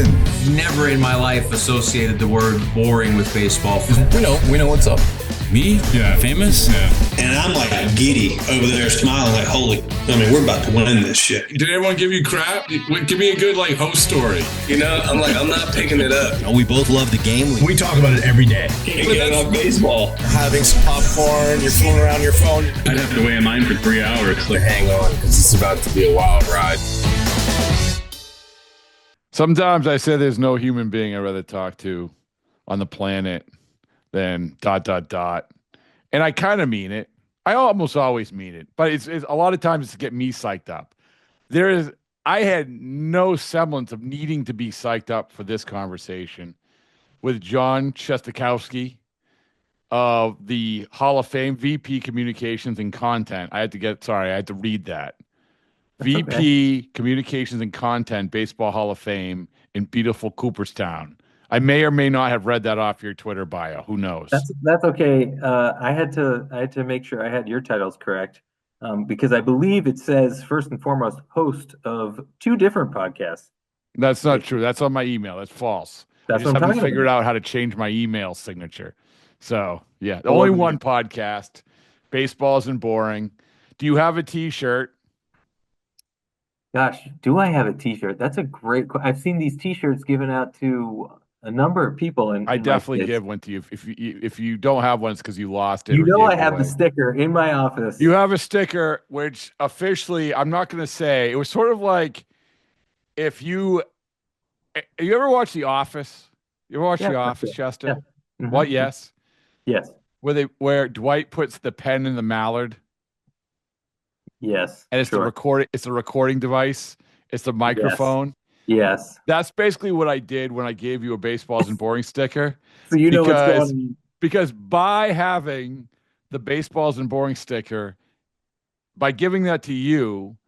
listen. Never in my life associated the word boring with baseball. We know what's up. Me? Yeah. Famous? Yeah. And I'm like giddy over there smiling like, we're about to win this shit. Did everyone give you crap? Give me a good host story. I'm not picking it up. We both love the game. We talk about it every day. Getting on baseball. Having some popcorn, you're fooling around your phone. I'd have to wait in line for 3 hours. Hang on, because it's about to be a wild ride. Sometimes I say there's no human being I'd rather talk to on the planet than ... And I kind of mean it. I almost always mean it. But it's a lot of times it's to get me psyched up. I had no semblance of needing to be psyched up for this conversation with John Shestakofsky of the Hall of Fame, VP Communications and Content. I had to read that. That's VP okay. Communications and Content, Baseball Hall of Fame in beautiful Cooperstown. I may or may not have read that off your Twitter bio. Who knows? That's okay. I had to make sure I had your titles correct because I believe it says first and foremost host of 2 different podcasts. That's not true. That's on my email. That's false. That's I just what I'm haven't talking figured about. out how to change my email signature. So yeah, only one podcast. Baseball isn't boring. Do you have a T-shirt? Gosh, do I have a T-shirt? That's a great question. I've seen these T-shirts given out to a number of people, and I definitely give one to you. If you don't have one, it's because you lost it. I have the sticker in my office. You have a sticker, which officially, I'm not going to say. It was sort of like if you ever watch The Office? You ever watch The Office, Chester? Yeah. Mm-hmm. What? Yes. Yes. Where Dwight puts the pen in the mallard. Yes. And it's the recording device. It's the microphone. Yes. That's basically what I did when I gave you a Baseballs and Boring sticker. So you know what's going on. Because by having the Baseballs and Boring sticker, by giving that to you,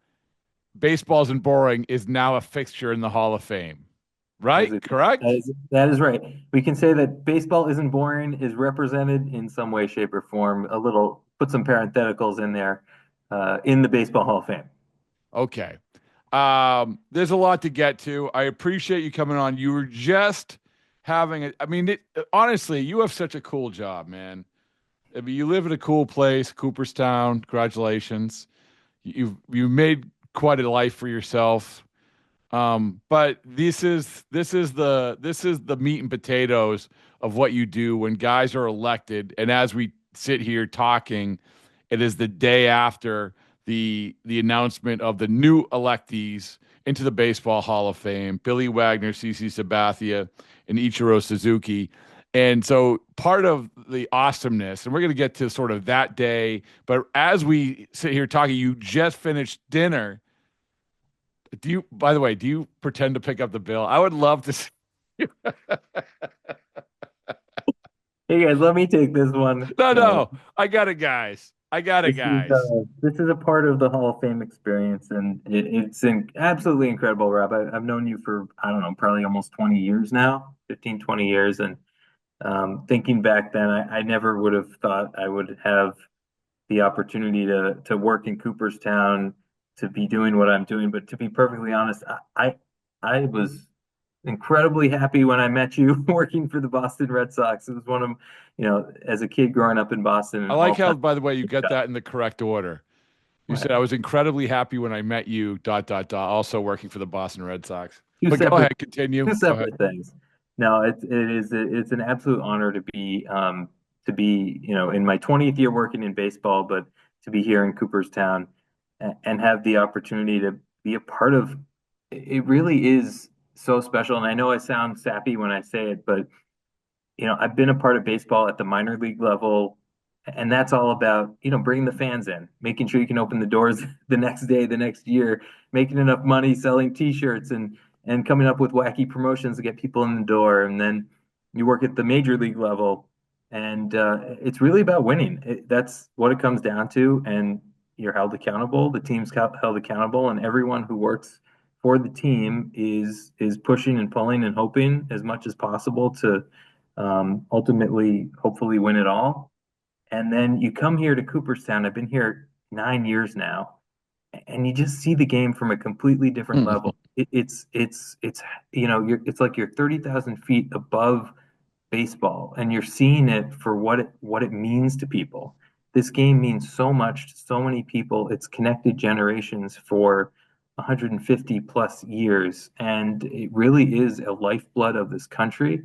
Baseballs and Boring is now a fixture in the Hall of Fame. Right? Correct? That is right. We can say that Baseball Isn't Boring is represented in some way, shape, or form. Put some parentheticals in there in the Baseball Hall of Fame. Okay. There's a lot to get to. I appreciate you coming on. You were just having honestly, you have such a cool job, man. I mean, you live in a cool place, Cooperstown. Congratulations. You made quite a life for yourself. But this is the meat and potatoes of what you do when guys are elected. And as we sit here talking, it is the day after the announcement of the new electees into the Baseball Hall of Fame, Billy Wagner, CC Sabathia, and Ichiro Suzuki. And so part of the awesomeness, and we're going to get to sort of that day, but as we sit here talking, you just finished dinner. By the way, do you pretend to pick up the bill? I would love to see you. Hey guys, let me take this one. No, I got it, guys. This is a part of the Hall of Fame experience, and it's absolutely incredible, Rob. I've known you for, I don't know, probably almost 20 years now, 15, 20 years. And thinking back then, I never would have thought I would have the opportunity to work in Cooperstown, to be doing what I'm doing. But to be perfectly honest, I was incredibly happy when I met you working for the Boston Red Sox. It was one of, as a kid growing up in Boston. I like how, by the way, you get that in the correct order. You said, I was incredibly happy when I met you, ... also working for the Boston Red Sox. But go ahead, continue. Two separate things. No, it's an absolute honor to be in my 20th year working in baseball, but to be here in Cooperstown and have the opportunity to be a part of it. Really is so special. And I know I sound sappy when I say it, but I've been a part of baseball at the minor league level, and that's all about, bringing the fans in, making sure you can open the doors the next day, the next year, making enough money, selling T-shirts and coming up with wacky promotions to get people in the door. And then you work at the major league level, and it's really about winning. That's what it comes down to. And you're held accountable. The team's held accountable, and everyone who works for the team is pushing and pulling and hoping as much as possible to ultimately, hopefully, win it all. And then you come here to Cooperstown. I've been here 9 years now, and you just see the game from a completely different level. It's it's like you're 30,000 feet above baseball, and you're seeing it for what it means to people. This game means so much to so many people. It's connected generations for 150 plus years, and it really is a lifeblood of this country.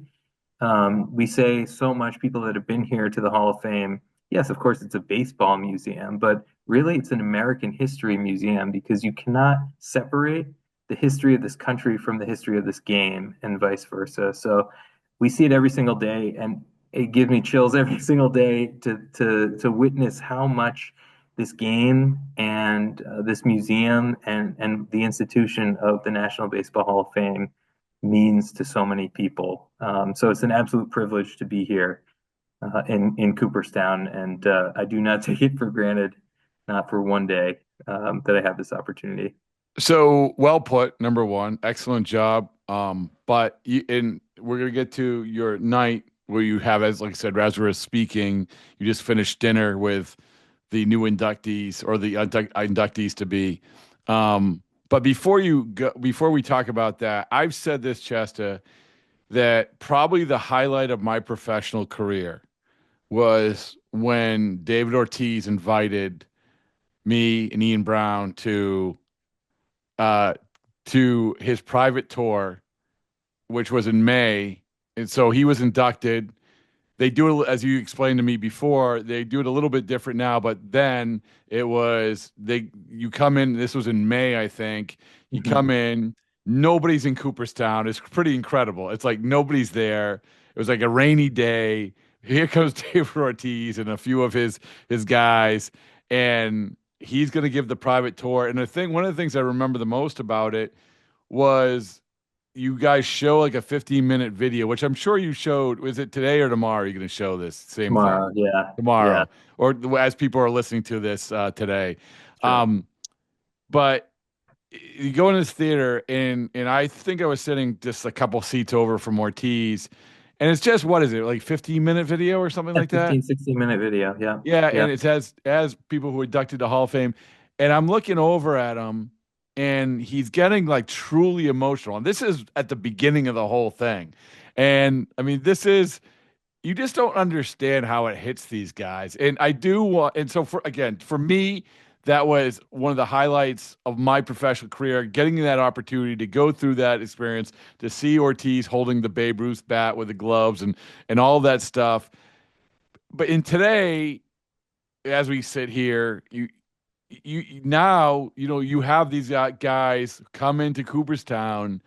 We say so much, people that have been here to the Hall of Fame. Yes, of course, it's a baseball museum, but really it's an American history museum because you cannot separate the history of this country from the history of this game and vice versa. So we see it every single day, and it gives me chills every single day to witness how much this game and this museum and the institution of the National Baseball Hall of Fame means to so many people. So it's an absolute privilege to be here in Cooperstown, and I do not take it for granted, not for one day, that I have this opportunity. So well put, number one, excellent job. And we're gonna get to your night where you have, as like I said, as we were speaking, you just finished dinner with the new inductees or the inductees to be. But before we talk about that, I've said this, Chesta, that probably the highlight of my professional career was when David Ortiz invited me and Ian Brown uh, to his private tour, which was in May. And so he was inducted. They do it, as you explained to me before, they do it a little bit different now, but then you come in, this was in May, I think. You come in, nobody's in Cooperstown. It's pretty incredible. It's like nobody's there. It was like a rainy day. Here comes David Ortiz and a few of his guys, and he's going to give the private tour. And one of the things I remember the most about it was you guys show like a 15-minute video, which I'm sure you showed. Was it today or tomorrow? You're going to show this same Tomorrow, thing? yeah, Tomorrow, yeah, or as people are listening to this today. sure. But you go in this theater, and I think I was sitting just a couple seats over from Ortiz, and it's just, what is it, like 15-minute video or something Yeah, like that? 16-minute video. Yeah, Yeah, yeah. and it says as people who inducted to Hall of Fame, and I'm looking over at him, and he's getting like truly emotional. And this is at the beginning of the whole thing, and I mean, this is, you just don't understand how it hits these guys. And I do want, and so for me, that was one of the highlights of my professional career, getting that opportunity to go through that experience, to see Ortiz holding the Babe Ruth bat with the gloves and all that stuff. But in today, as we sit here, you now, you have these guys come into Cooperstown,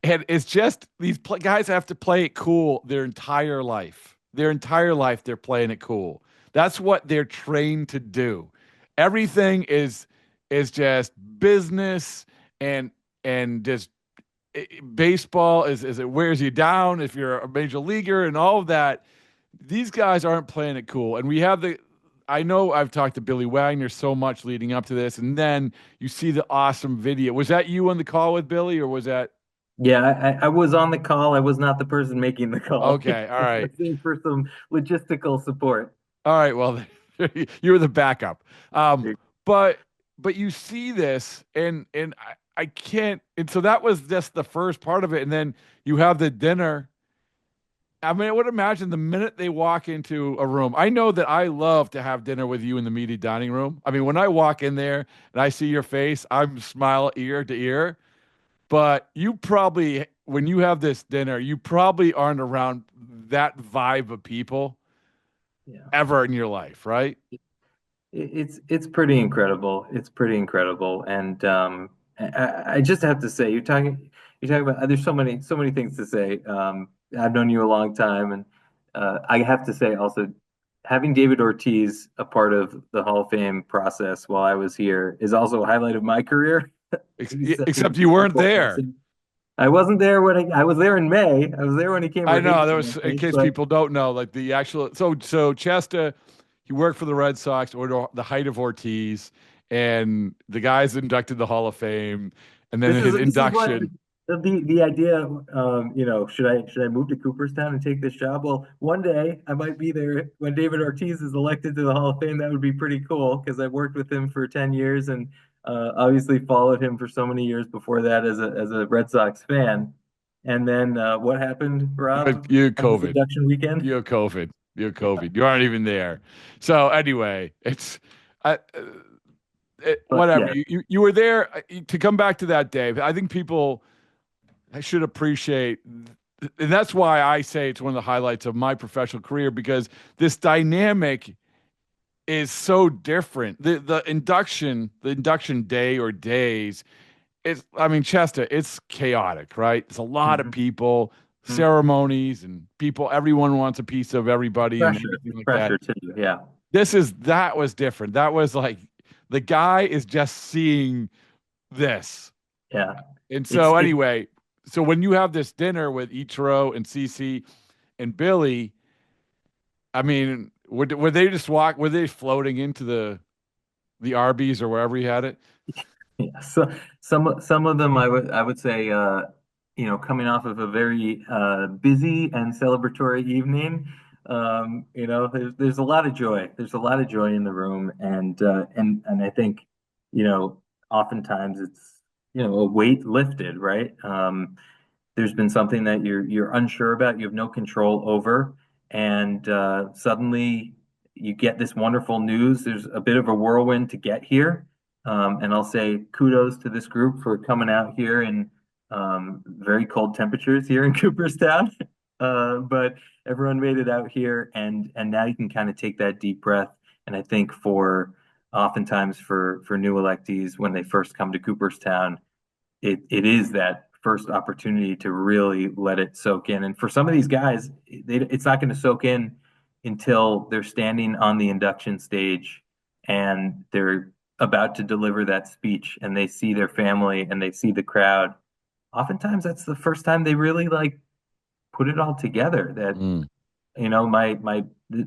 and it's just these guys have to play it cool their entire life. Their entire life, they're playing it cool. That's what they're trained to do. Everything is just business, and just baseball is it wears you down if you're a major leaguer and all of that. These guys aren't playing it cool, and we have the. I know I've talked to Billy Wagner so much leading up to this, and then you see the awesome video. Was that you on the call with Billy, or was that? Yeah, I was on the call. I was not the person making the call. Okay, all I right. was in for some logistical support. All right, well, you were the backup. But you see this, and I can't. And so that was just the first part of it, and then you have the dinner. I mean, I would imagine the minute they walk into a room, I know that I love to have dinner with you in the media dining room. I mean, when I walk in there and I see your face, I'm smile ear to ear. But you probably, when you have this dinner, you probably aren't around that vibe of people Yeah. ever in your life, right? It's pretty incredible. It's pretty incredible, and I just have to say, you're talking about. There's so many things to say. I've known you a long time, and I have to say also, having David Ortiz a part of the Hall of Fame process while I was here is also a highlight of my career. Except you weren't there. I wasn't there when I was there in May. I was there when he came. I know, there was, in case people don't know, like the actual. So Chesta, he worked for the Red Sox, or the height of Ortiz, and the guys inducted the Hall of Fame, and then his induction. The idea, should I move to Cooperstown and take this job? Well, one day I might be there when David Ortiz is elected to the Hall of Fame. That would be pretty cool because I've worked with him for 10 years, and Obviously followed him for so many years before that as a Red Sox fan. And then what happened, Rob, But you had on this COVID. induction weekend? You had COVID. You had COVID. You aren't even there. So anyway, it's I, But whatever. yeah, You were there to come back to that, Dave. I think people should appreciate, and that's why I say it's one of the highlights of my professional career because this dynamic is so different. The induction day or days, it's I mean, Chester, it's chaotic, right? It's a lot of mhm, people, mhm. ceremonies, and people. Everyone wants a piece of everybody and Pressure, everything like that. pressure too. Yeah, That was different. That was like the guy is just seeing this. yeah. And It's so it. anyway, so when you have this dinner with Ichiro and Cece and Billy, I mean, were they just were they floating into the Arby's or wherever he had it? Yeah, so some of them I would say coming off of a very busy and celebratory evening, there's a lot of joy. There's a lot of joy in the room, and I think oftentimes it's a weight lifted, right? There's been something that you're unsure about, you have no control over, and suddenly you get this wonderful news. There's a bit of a whirlwind to get here, and I'll say kudos to this group for coming out here in very cold temperatures here in Cooperstown. But everyone made it out here, and now you can kind of take that deep breath. And I think for oftentimes for new electees when they first come to Cooperstown, it is that first opportunity to really let it soak in. And for some of these guys, it's not going to soak in until they're standing on the induction stage and they're about to deliver that speech and they see their family and they see the crowd. Oftentimes, that's the first time they really like put it all together. That Mm.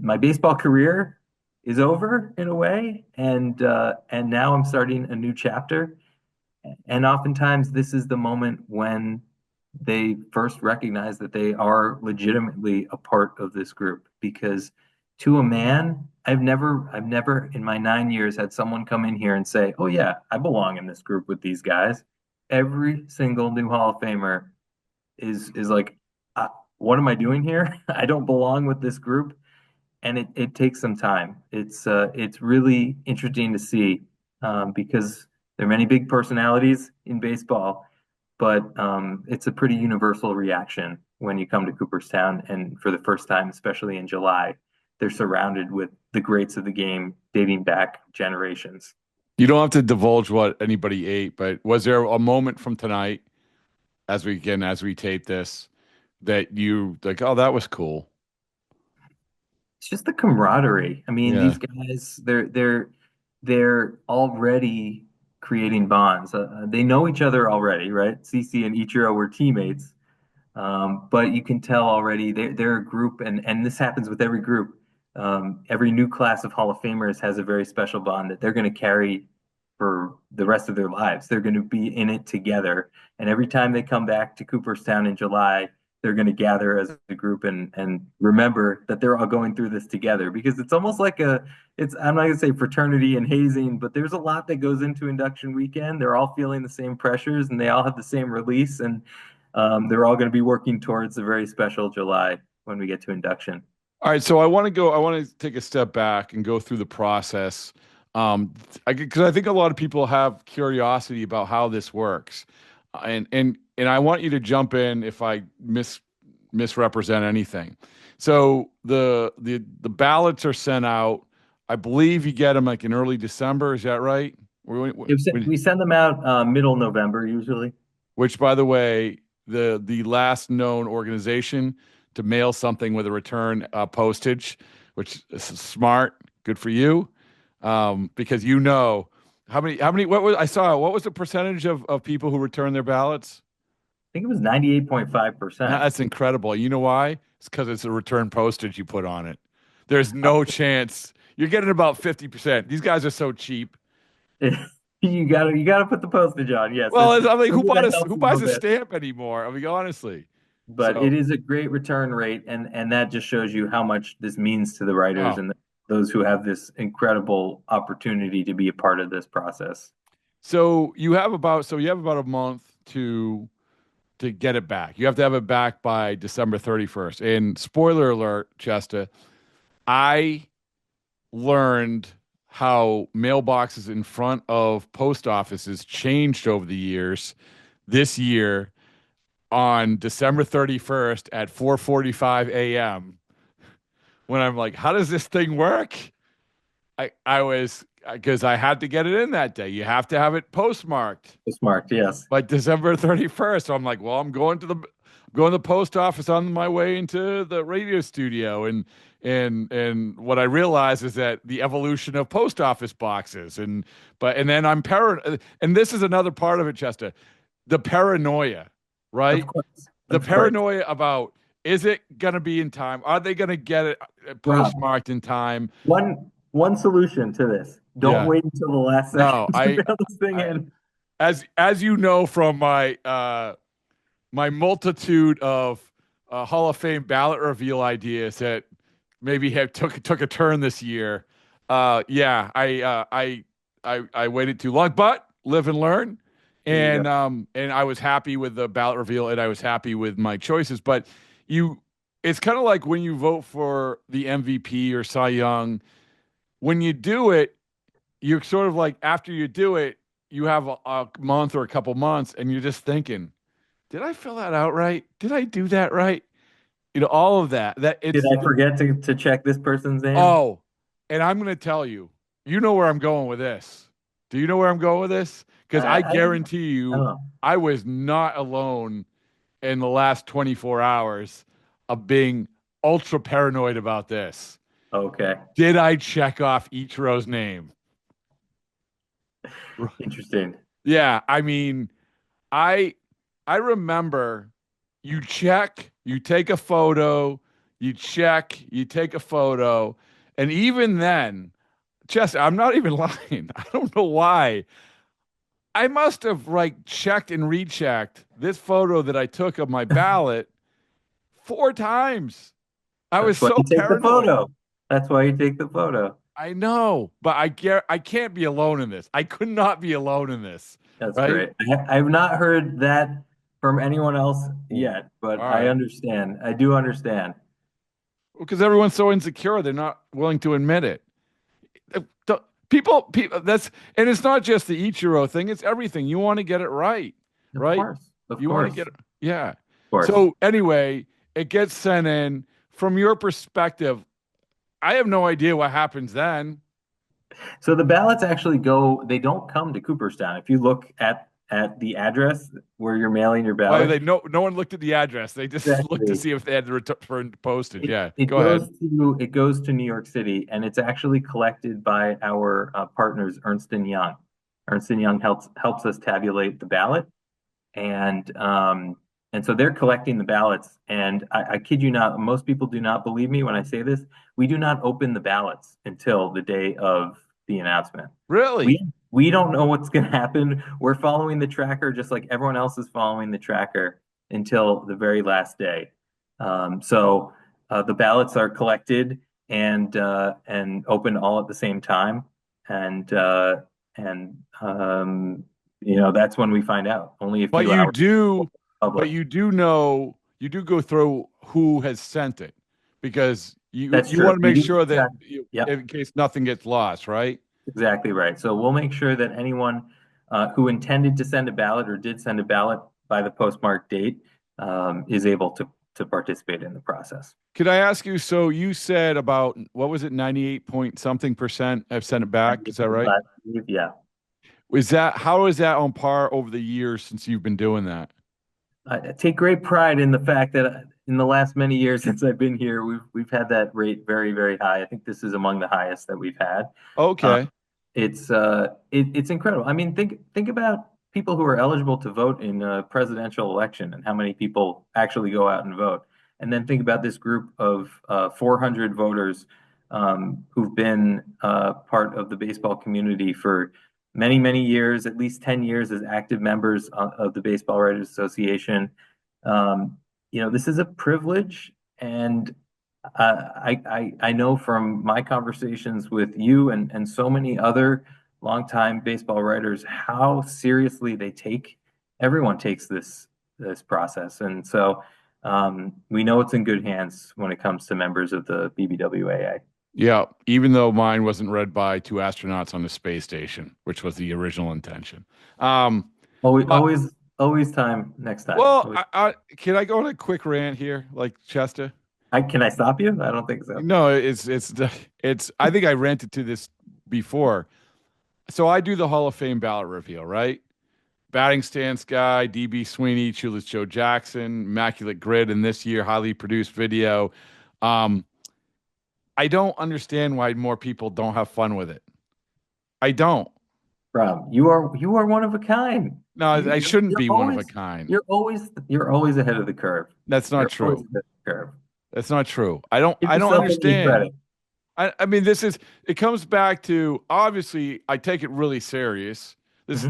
my baseball career is over in a way, and now I'm starting a new chapter. And oftentimes, this is the moment when they first recognize that they are legitimately a part of this group. Because to a man, I've never in my 9 years had someone come in here and say, "Oh yeah, I belong in this group with these guys." Every single new Hall of Famer is like, "What am I doing here? I don't belong with this group." And it takes some time. It's really interesting to see because there are many big personalities in baseball, but it's a pretty universal reaction when you come to Cooperstown. And for the first time, especially in July, they're surrounded with the greats of the game dating back generations. You don't have to divulge what anybody ate, but was there a moment from tonight, as we tape this, that you like, oh, that was cool? It's just the camaraderie. I mean, Yeah. these guys, they're already creating bonds. They know each other already, right? CC and Ichiro were teammates, but you can tell already they're a group, and this happens with every group. Every new class of Hall of Famers has a very special bond that they're going to carry for the rest of their lives. They're going to be in it together, and every time they come back to Cooperstown in July, they're going to gather as a group and remember that they're all going through this together because it's almost like it's I'm not going to say fraternity and hazing, but there's a lot that goes into induction weekend. They're all feeling the same pressures and they all have the same release, and they're all going to be working towards a very special July when we get to induction. All right, so I want to take a step back and go through the process. Because I think a lot of people have curiosity about how this works, and I want you to jump in if I misrepresent anything. So the ballots are sent out. I believe you get them like in early December. Is that right? We send them out middle November usually. Which, by the way, the last known organization to mail something with a return postage, which is smart, good for you, because how many what was the percentage of people who returned their ballots? I think it was 98.5%. That's incredible. You know why? It's because it's a return postage you put on it. There's no chance you're getting about 50%. These guys are so cheap. You gotta put the postage on. Yes. Well, I mean, That helps who a buys little a bit. stamp anymore? I mean, honestly. But So, it is a great return rate, and that just shows you how much this means to the writers oh, and those who have this incredible opportunity to be a part of this process. So you have about a month to get it back. You have to have it back by December 31st. And spoiler alert, Chesta, I learned how mailboxes in front of post offices changed over the years. This year on December 31st at 4:45 a.m. when I'm like, how does this thing work? I was because I had to get it in that day. You have to have it postmarked Postmarked, yes. by December 31st. So I'm like, well, I'm going to the post office on my way into the radio studio, and what I realize is that the evolution of post office boxes, and then I'm paranoid, and this is another part of it, Chester, the paranoia, right? Of course. The Of course. paranoia about, is it going to be in time? Are they going to get it postmarked in time? One solution to this. Don't Yeah. wait until the last No, second to mail this thing in. As you know from my my multitude of Hall of Fame ballot reveal ideas that maybe have took a turn this year. Yeah, I waited too long, but live and learn. And I was happy with the ballot reveal, and I was happy with my choices. But it's kind of like when you vote for the MVP or Cy Young. When you do it, you're sort of like, after you do it, you have a month or a couple months, and you're just thinking, did I fill that out right? Did I do that right? All of that. Did I forget to check this person's name? Oh, and I'm going to tell you, you know where I'm going with this. Do you know where I'm going with this? Because I guarantee you, I was not alone in the last 24 hours of being ultra paranoid about this. Okay. Did I check off Ichiro's name? Interesting. Yeah, I mean, I remember you check, you take a photo, you check, you take a photo, and even then, I'm not even lying. I don't know why. I must have checked and rechecked this photo that I took of my ballot 4 times. I was so paranoid. That's why you take the photo. I know, but I can't be alone in this. I could not be alone in this. That's right? great. I've not heard that from anyone else yet, but I understand. I do understand. Because everyone's so insecure, they're not willing to admit it. People, and it's not just the Ichiro thing; it's everything. You want to get it right, right? Of course. You want to get it, yeah. Of course. So anyway, it gets sent in. From your perspective, I have no idea what happens then. So the ballots actually they don't come to Cooperstown. If you look at the address where you're mailing your ballot. No one looked at the address. They just looked to see if they had the return postage. Go ahead. It goes to New York City, and it's actually collected by our partners, Ernst & Young. Ernst & Young helps us tabulate the ballot. And so they're collecting the ballots. And I kid you not, most people do not believe me when I say this. We do not open the ballots until the day of the announcement. Really? We don't know what's going to happen. We're following the tracker just like everyone else is following the tracker until the very last day. So the ballots are collected and open all at the same time. And that's when we find out. Only a few hours. But you do know, you do go through who has sent it, because you want to make sure that in case nothing gets lost, right? Exactly right. So we'll make sure that anyone who intended to send a ballot or did send a ballot by the postmark date is able to participate in the process. Could I ask you, so you said about, what was it, 98 point something % have sent it back? Is that right? Yeah. How is that on par over the years since you've been doing that? I take great pride in the fact that in the last many years since I've been here, we've had that rate very, very high. I think this is among the highest that we've had. Okay. It's incredible. I mean, think about people who are eligible to vote in a presidential election and how many people actually go out and vote. And then think about this group of 400 voters who've been part of the baseball community for many, many years, at least 10 years as active members of the Baseball Writers Association. This is a privilege, and I know from my conversations with you and so many other longtime baseball writers how seriously everyone takes this process. And so we know it's in good hands when it comes to members of the BBWAA. Yeah, even though mine wasn't read by two astronauts on the space station, which was the original intention. Always, But always time next time. well, can I go on a quick rant here, like Chester? Can I stop you? I don't think so. No, it's. I think I ranted to this before. So I do the Hall of Fame ballot reveal, right? Batting stance guy, DB Sweeney, Chulis Joe Jackson, immaculate grid, and this year highly produced video. Um, I don't understand why more people don't have fun with it. I don't. Rob, you are one of a kind. No, I shouldn't be one of a kind. You're always ahead of the curve. That's not You're always true. ahead of the curve. That's not true. I don't Give I don't yourself any understand. credit. I mean, it comes back to, obviously, I take it really serious.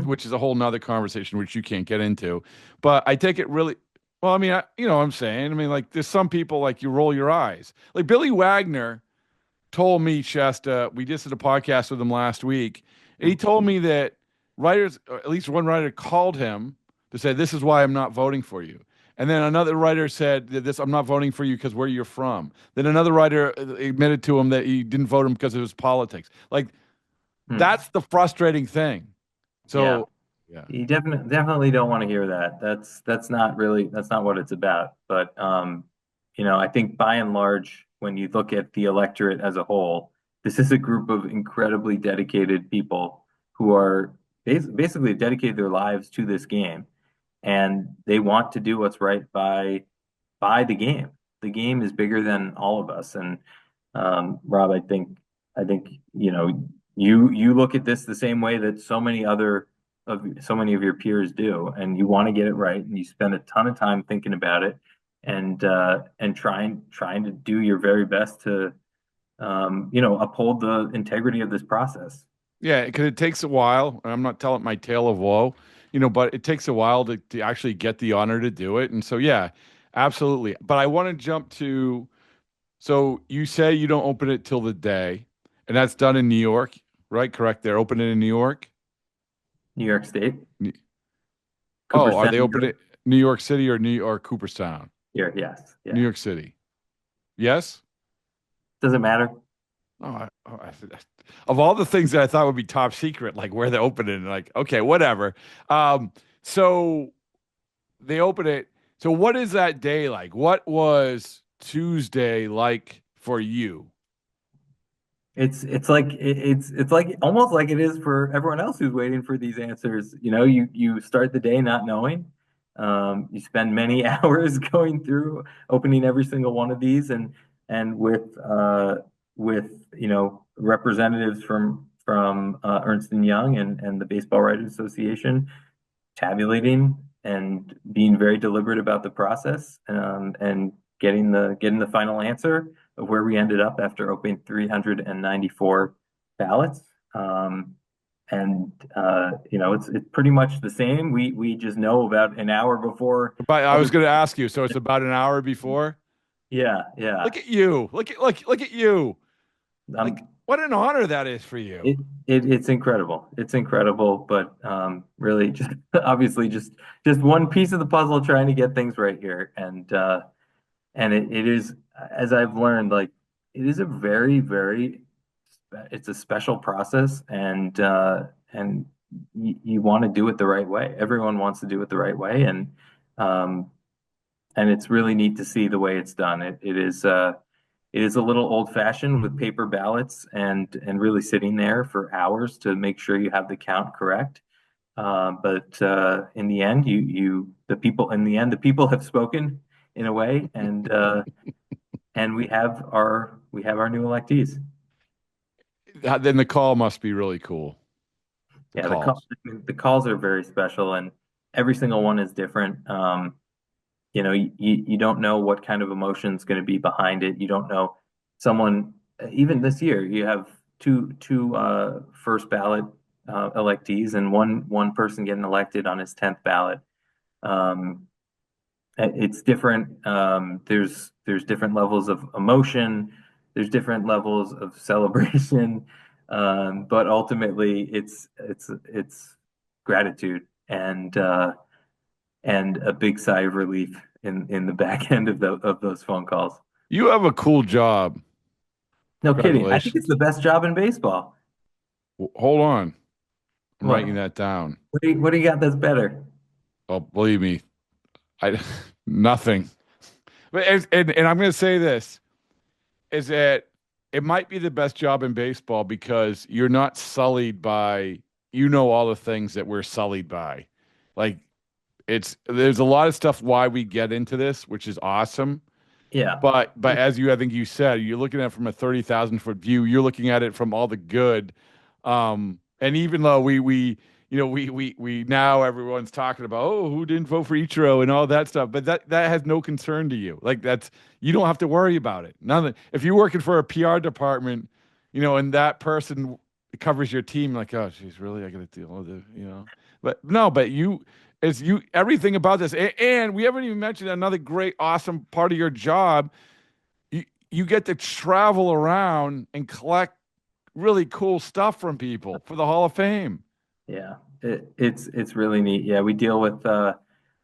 Which is a whole nother conversation, which you can't get into, but I take it really, well, I mean, you know what I'm saying? I mean, like, there's some people, like, you roll your eyes. Like, Billy Wagner told me, Shesta, we just did a podcast with him last week, and he told me that writers, or at least one writer, called him to say, this is why I'm not voting for you. And then another writer said that I'm not voting for you because where you're from. Then another writer admitted to him that he didn't vote him because of his politics. Like, that's the frustrating thing. So, yeah. You definitely don't want to hear that. That's not what it's about. But I think by and large, when you look at the electorate as a whole, this is a group of incredibly dedicated people who are basically dedicated their lives to this game, and they want to do what's right by the game. The game is bigger than all of us. And Rob, I think you look at this the same way that so many of your peers do, and you want to get it right, and you spend a ton of time thinking about it, and trying to do your very best to uphold the integrity of this process. Yeah, because it takes a while. I'm not telling my tale of woe, but it takes a while to actually get the honor to do it. And so, yeah, absolutely. But I want to jump to, so you say you don't open it till the day, and that's done in New York, right? Correct. They're opening in New York. New York State. Are they opening New York City or New York Cooperstown? Here, yes. Yeah. New York City. Yes? Doesn't matter. Of all the things that I thought would be top secret, like where they open it, like, okay, whatever. So they open it. So what is that day like? What was Tuesday like for you? It's like almost like it is for everyone else who's waiting for these answers. You start the day not knowing. You spend many hours going through opening every single one of these, and with representatives from Ernst and Young and the Baseball Writers Association tabulating and being very deliberate about the process, and getting the final answer of where we ended up after opening 394 ballots. It's pretty much the same. We just know about an hour before. But I was going to ask you, so it's about an hour before? Yeah. Look at you. Look at you. Like, what an honor that is for you. It's incredible. It's incredible, but really just obviously just one piece of the puzzle trying to get things right here. And it is, as I've learned, like, it is a very, very, it's a special process, and you want to do it the right way. Everyone wants to do it the right way, and it's really neat to see the way it's done. It is a little old-fashioned with paper ballots and really sitting there for hours to make sure you have the count correct. But in the end, the people have spoken in a way, and we have our new electees. Then the call must be really cool. The calls are very special, and every single one is different. You don't know what kind of emotion is going to be behind it. You don't know someone. Even this year, you have two first ballot electees, and one person getting elected on his 10th ballot. It's different. There's different levels of emotion. There's different levels of celebration. But ultimately, it's gratitude and a big sigh of relief in the back end of those phone calls. You have a cool job. No kidding. I think Congratulations. it's the best job in baseball. Hold on. I'm What? writing that down. What do you got that's better? Oh, believe me, I nothing. But and I'm going to say this is that it might be the best job in baseball because you're not sullied by all the things that we're sullied by. Like there's a lot of stuff why we get into this, which is awesome. Yeah. But as I think you said, you're looking at it from a 30,000 foot view. You're looking at it from all the good. And even though we now everyone's talking about, oh, who didn't vote for Ichiro and all that stuff, but that has no concern to you. Like you don't have to worry about it. None. If you're working for a PR department, and that person covers your team, like, oh, geez, really, I got to deal with it. But no, but everything about this, and we haven't even mentioned another great, awesome part of your job. You get to travel around and collect really cool stuff from people for the Hall of Fame. Yeah, it's really neat. Yeah, we deal with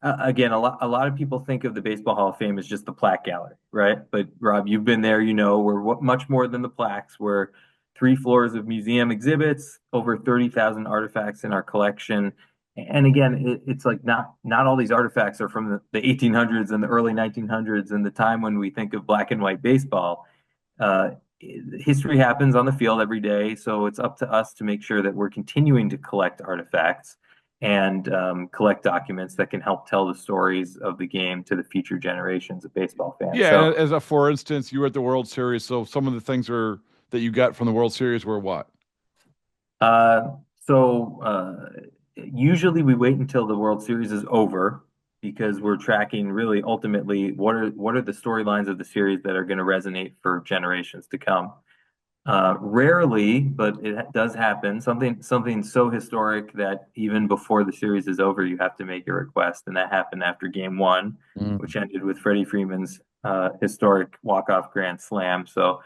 again a lot of people think of the Baseball Hall of Fame as just the plaque gallery, right? But Rob, you've been there, we're much more than the plaques. We're 3 floors of museum exhibits, over 30,000 artifacts in our collection. And again, it's like not all these artifacts are from the 1800s and the early 1900s and the time when we think of black and white baseball. Uh, History happens on the field every day, so it's up to us to make sure that we're continuing to collect artifacts and collect documents that can help tell the stories of the game to the future generations of baseball fans. Yeah, So, as a for instance, you were at the World Series, so some of the things that you got from the World Series were what? uh, so usually we wait until the World Series is over because we're tracking really ultimately what are the storylines of the series that are going to resonate for generations to come. Rarely, but it does happen. Something so historic that even before the series is over, you have to make a request, and that happened after Game One, Mm. which ended with Freddie Freeman's historic walk-off grand slam. So,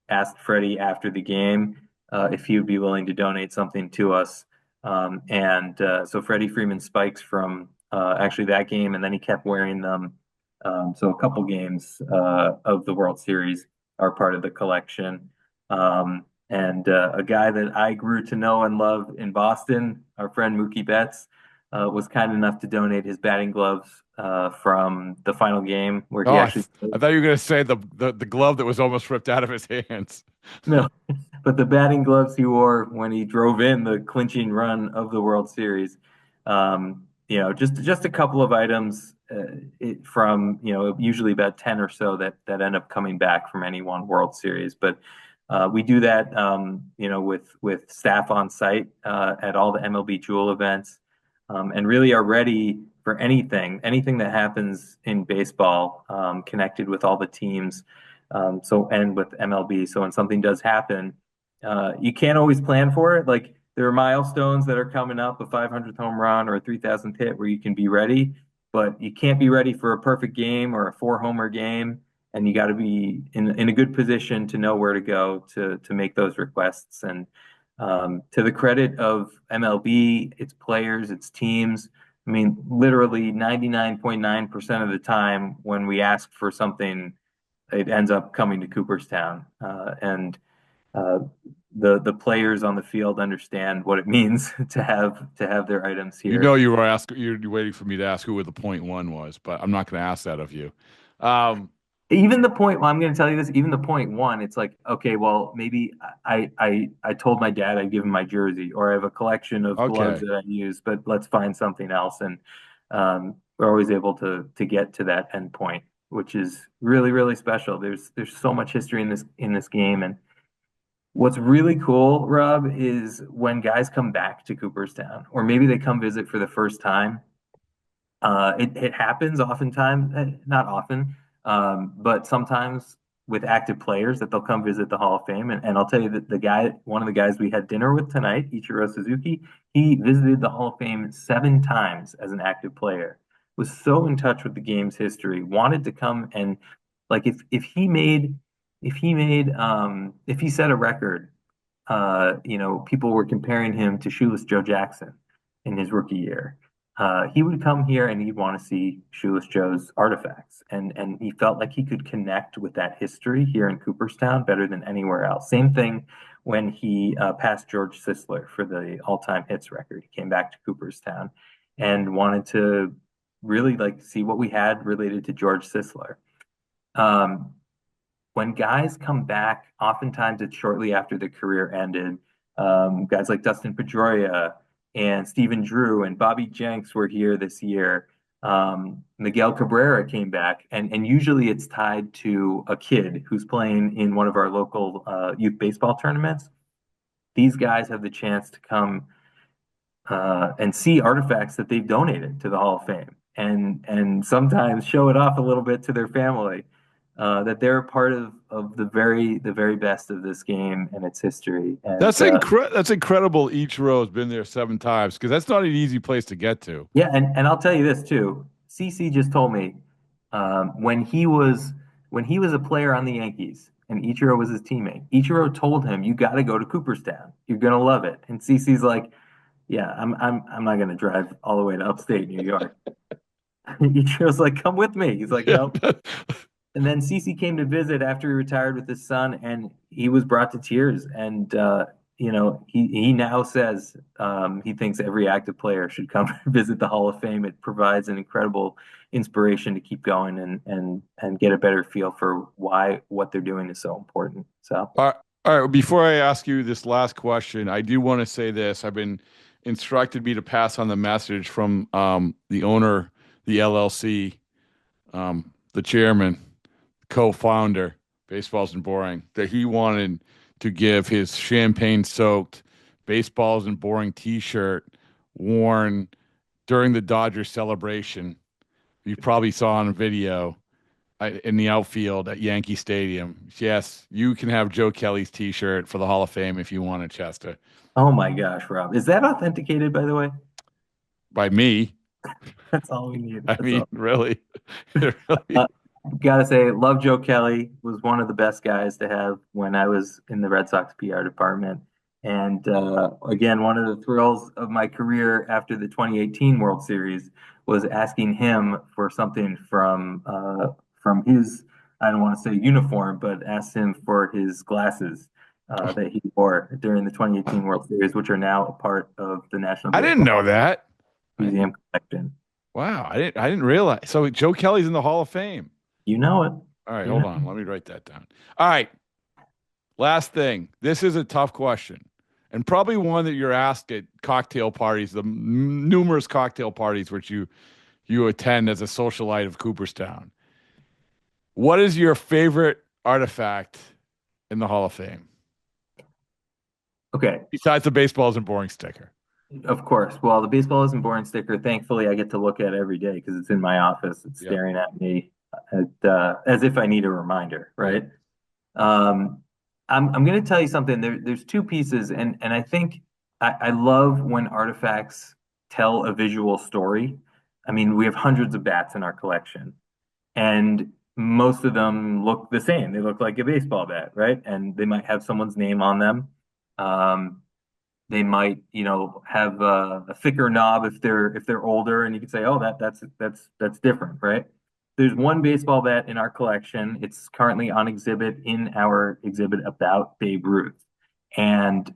asked Freddie after the game if he would be willing to donate something to us, so Freddie Freeman spikes from actually that game, and then he kept wearing them. So a couple games of the World Series are part of the collection. And a guy that I grew to know and love in Boston, our friend Mookie Betts, was kind enough to donate his batting gloves from the final game where Oh, he I, actually I thought you were going to say the glove that was almost ripped out of his hands. no, but the batting gloves he wore when he drove in the clinching run of the World Series. Just a couple of items from usually about 10 or so that end up coming back from any one World Series. But we do that with staff on site at all the MLB Jewel events, and really are ready for anything that happens in baseball, connected with all the teams. And with MLB. So when something does happen, you can't always plan for it. Like there are milestones that are coming up, a 500th home run or a 3,000th hit where you can be ready, but you can't be ready for a perfect game or a 4-homer game. And you got to be in a good position to know where to go to make those requests. And to the credit of MLB, its players, its teams, I mean, literally 99.9% of the time when we ask for something, it ends up coming to Cooperstown, and the players on the field understand what it means to have their items here. You're waiting for me to ask who the point one was, but I'm not going to ask that of you. Even the point, well, I'm going to tell you this. Even the point one, it's like, okay, well, maybe I told my dad I'd give him my jersey, or I have a collection of gloves that I use, but let's find something else, and we're always able to get to that end point, which is really, really special. There's so much history in this game. And what's really cool, Rob, is when guys come back to Cooperstown, or maybe they come visit for the first time. It happens oftentimes, not often, but sometimes with active players that they'll come visit the Hall of Fame. And I'll tell you that one of the guys we had dinner with tonight, Ichiro Suzuki, he visited the Hall of Fame 7 times as an active player, was so in touch with the game's history, wanted to come and like if he set a record people were comparing him to Shoeless Joe Jackson in his rookie year. He would come here and he'd want to see Shoeless Joe's artifacts, and he felt like he could connect with that history here in Cooperstown better than anywhere else. Same thing when he passed George Sisler for the all-time hits record. He came back to Cooperstown and wanted to really see what we had related to George Sisler. When guys come back, oftentimes it's shortly after the career ended. Guys like Dustin Pedroia and Stephen Drew and Bobby Jenks were here this year. Miguel Cabrera came back, and usually it's tied to a kid who's playing in one of our local youth baseball tournaments. These guys have the chance to come and see artifacts that they've donated to the Hall of Fame, and sometimes show it off a little bit to their family. That they're part of the very best of this game and its history. And, that's incredible. Ichiro has been there 7 times, because that's not an easy place to get to. Yeah, and I'll tell you this too. CC just told me when he was a player on the Yankees and Ichiro was his teammate, Ichiro told him, "You got to go to Cooperstown. You're gonna love it." And CC's like, "Yeah, I'm not gonna drive all the way to upstate New York." Ichiro's like, "Come with me." He's like, "Nope." And then CC came to visit after he retired with his son, and he was brought to tears. And he now says he thinks every active player should come visit the Hall of Fame. It provides an incredible inspiration to keep going and get a better feel for why what they're doing is so important. So, all right. Before I ask you this last question, I do want to say this. I've been instructed me to pass on the message from the owner, the LLC, the chairman, co-founder, Baseballs and Boring, that he wanted to give his champagne-soaked Baseballs and Boring T-shirt worn during the Dodgers celebration. You probably saw on a video in the outfield at Yankee Stadium. Yes, you can have Joe Kelly's T-shirt for the Hall of Fame if you want it, Chester. Oh my gosh, Rob, is that authenticated, by the way? By me. That's all we need. Really. Gotta say, love Joe Kelly. Was one of the best guys to have when I was in the Red Sox PR department. And again, one of the thrills of my career after the 2018 World Series was asking him for something from his, I don't want to say uniform, but asked him for his glasses that he wore during the 2018 World Series, which are now a part of the National I didn't know that. Museum collection. Wow, I didn't realize. So Joe Kelly's in the Hall of Fame. You know it. All right, hold on. Let me write that down. All right. Last thing. This is a tough question, and probably one that you're asked at cocktail parties, the numerous cocktail parties which you attend as a socialite of Cooperstown. What is your favorite artifact in the Hall of Fame? Okay. Besides the Baseballs and Boring sticker. Of course. Well, the Baseball Isn't Boring sticker, thankfully, I get to look at every day because it's in my office. It's staring at me as if I need a reminder, right? I'm going to tell you something. There's 2 pieces, and I think I love when artifacts tell a visual story. I mean, we have hundreds of bats in our collection, and most of them look the same. They look like a baseball bat, right? And they might have someone's name on them. They might, have a thicker knob if they're older, and you could say, oh, that's different, right? There's one baseball bat in our collection. It's currently on exhibit in our exhibit about Babe Ruth. And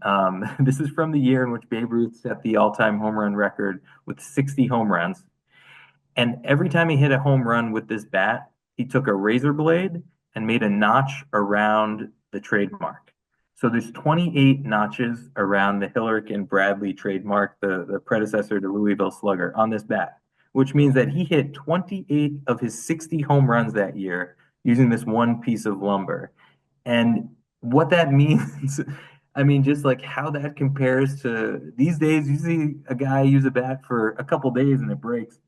this is from the year in which Babe Ruth set the all-time home run record with 60 home runs. And every time he hit a home run with this bat, he took a razor blade and made a notch around the trademark. So there's 28 notches around the Hillerick and Bradley trademark, the predecessor to Louisville Slugger, on this bat, which means that he hit 28 of his 60 home runs that year using this one piece of lumber. And what that means, I mean, just like how that compares to these days, you see a guy use a bat for a couple days and it breaks.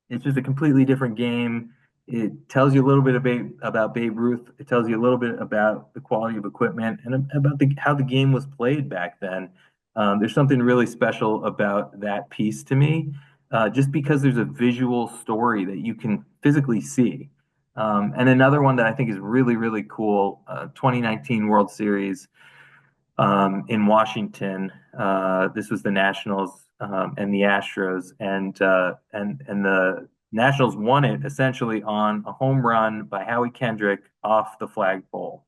It's just a completely different game. It tells you a little bit about Babe Ruth. It tells you a little bit about the quality of equipment and about how the game was played back then. There's something really special about that piece to me, just because there's a visual story that you can physically see. And another one that I think is really, really cool, 2019 World Series. in Washington. This was the Nationals and the Astros, and the Nationals won it essentially on a home run by Howie Kendrick off the flagpole.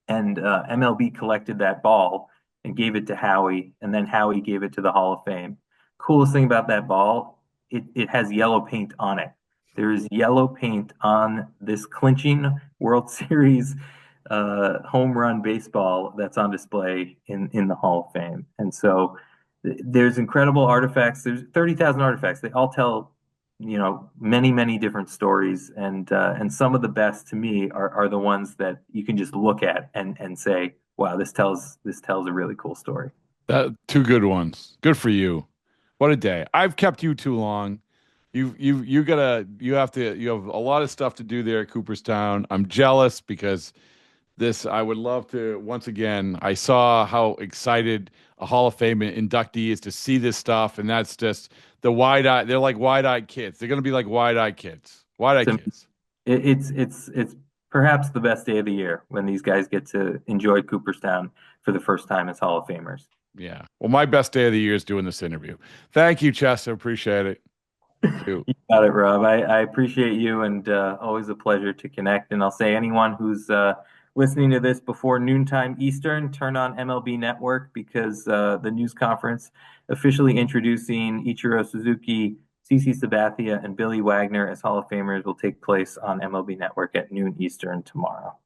And MLB collected that ball and gave it to Howie, and then Howie gave it to the Hall of Fame. Coolest thing about that ball, it has yellow paint on it. There is yellow paint on this clinching World Series home run baseball that's on display in the Hall of Fame. And so there's incredible artifacts. There's 30,000 artifacts. They all tell, many, many different stories. And some of the best to me are the ones that you can just look at and say, wow, this tells a really cool story. Two good ones. Good for you. What a day. I've kept you too long. You have a lot of stuff to do there at Cooperstown. I'm jealous because I would love to, once again, I saw how excited a Hall of Fame inductee is to see this stuff, and that's just they're like wide-eyed kids. They're going to be like wide-eyed kids. Kids. It's perhaps the best day of the year when these guys get to enjoy Cooperstown for the first time as Hall of Famers. Yeah. Well, my best day of the year is doing this interview. Thank you, Chester. Appreciate it. You got it, Rob. I appreciate you, and always a pleasure to connect. And I'll say anyone who's listening to this before noontime Eastern, turn on MLB Network, because the news conference officially introducing Ichiro Suzuki, CC Sabathia, and Billy Wagner as Hall of Famers will take place on MLB Network at noon Eastern tomorrow.